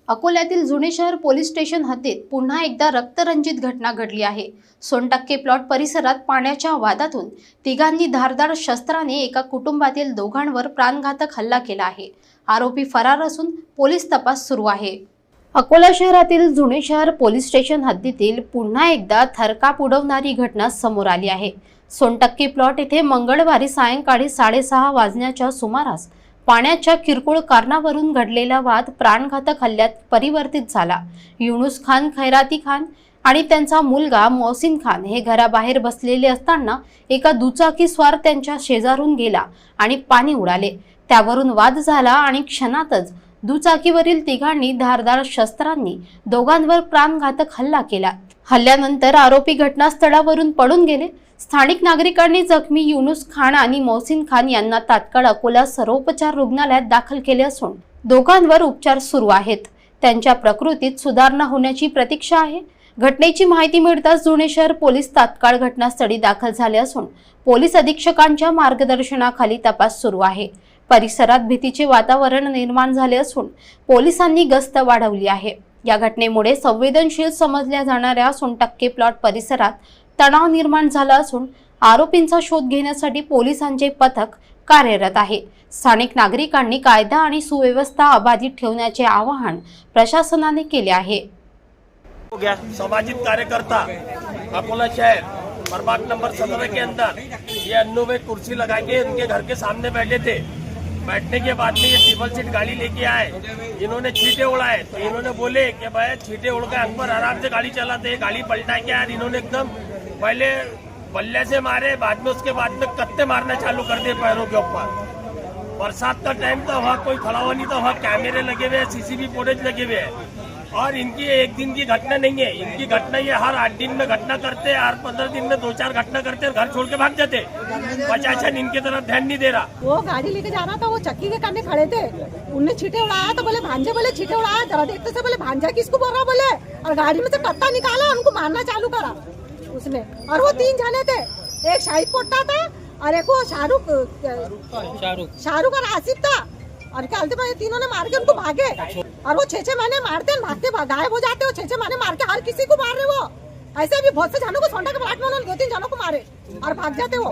अकोल्यातील जुने शहर पोलीस स्टेशन हद्दीत पुन्हा एकदा रक्तरंजित घटना घडली आहे। सोनटक्के प्लॉट परिसरात पाण्याच्या वादातून तिघांनी धारदार शस्त्राने एका कुटुंबातील दोघांवर प्राणघातक हल्ला केला आहे। आरोपी फरार असून पोलीस तपास सुरू आहे। अकोला शहरातील जुने शहर पोलीस स्टेशन हद्दीतील पुन्हा एकदा थरकाप उडवणारी घटना समोर आली आहे। सोनटक्के प्लॉट येथे मंगळवारी सायंकाळी 6:30 वाजण्याच्या सुमारास पाण्याच्या किरकोळ कारणावरून घडलेला वाद प्राणघातक हल्ल्यात परिवर्तित झाला। युनुस खान, खैराती खान आणि त्यांचा मुलगा मोहसिन खान हे घराबाहेर बसलेले असताना एका दुचाकीस्वार त्यांच्या शेजारून गेला आणि पाणी उडाले। त्यावरून वाद झाला आणि क्षणातच दुचाकीवरील तिघांनी धारदार शस्त्रांनी दोघांवर प्राणघातक हल्ला केला। हल्ल्यानंतर आरोपी घटनास्थळावरून पळून गेले। स्थानिक नागरिकांनी जखमी युनुस खान आणि मोहसिन खान यांना तात्काळ अकोला सर्वोपचार रुग्णालयात दाखल केले असून दोघांवर उपचार सुरू आहेत। त्यांच्या प्रकृतीत सुधारणा होण्याची प्रतीक्षा आहे। घटनेची माहिती मिळताच जुने शहर पोलीस तात्काळ घटनास्थळी दाखल झाले असून पोलीस अधीक्षकांच्या मार्गदर्शनाखाली तपास सुरू आहे। परिसरात भीतीचे वातावरण निर्माण झाले असून पोलिसांनी गस्त वाढवली आहे। या घटनेमुळे संवेदनशील समजल्या जाणाऱ्या सोनटक्के प्लॉट परिसरात तणाव निर्माण झाला असून आरोपींचा शोध घेण्यासाठी पोलिसांचे पथक कार्यरत आहे। स्थानिक नागरिकांनी कायदा आणि सुव्यवस्था अबाधित ठेवण्याचे आवाहन प्रशासनाने केले आहे। सामाजिक कार्यकर्ता अकोला शहर प्रभाग नंबर 17 के अंदर ये अन्नू में कुर्सी लगा के उनके घर के सामने बैठे थे। बैठने के बाद में ये ट्रिपल सीट गाड़ी लेके आए, इन्होंने छींटे उड़ाए। तो इन्होंने बोले कि भाई छींटे उड़ के अंग पर आराम से गाड़ी चलाते, गाड़ी पलटा के यार इन्होंने एकदम पहले बल्ले से मारे, बाद में उसके बाद में कत्ते मारना चालू कर दिए पैरों के ऊपर। बरसात का टाइम था, वहाँ कोई खड़ा हुआ नहीं था, वहाँ कैमरे लगे हुए हैं, सीसीटीवी फुटेज लगे हुए हैं। और इनकी एक दिन की घटना नहीं है, इनकी घटना ये हर 8 दिन में घटना करते, हर 15 दिन में 2-4 घटना करते और घर छोड़ के भाग जाते। प्रशासन इनकी तरफ ध्यान नहीं दे रहा। वो गाड़ी लेके जा रहा था, वो चक्की के करने खड़े थे, उनने छींटे उड़ाया तो बोले भांजे, बोले छींटे उड़ाया, जरा देखते से बोले भांजा किसको बोल रहा बोले, और गाड़ी में से कत्ता निकाला, उनको मारना चालू करा उसने। और वो 3 जने थे, एक शाहिद पोट्टा था और एक वो शाहरुख और आसिफ था। और क्या बोलते भाई, तीनों ने मार के उनको भागे। और वो 6-6 महीने मारते हैं, भागते गायब हो जाते हो। 6-6 महीने मार के हर किसी को मार रहे वो। ऐसे भी बहुत से जनों को सोनटक्के प्लॉट में उन्होंने 2-3 जनों को मारे और भाग जाते वो।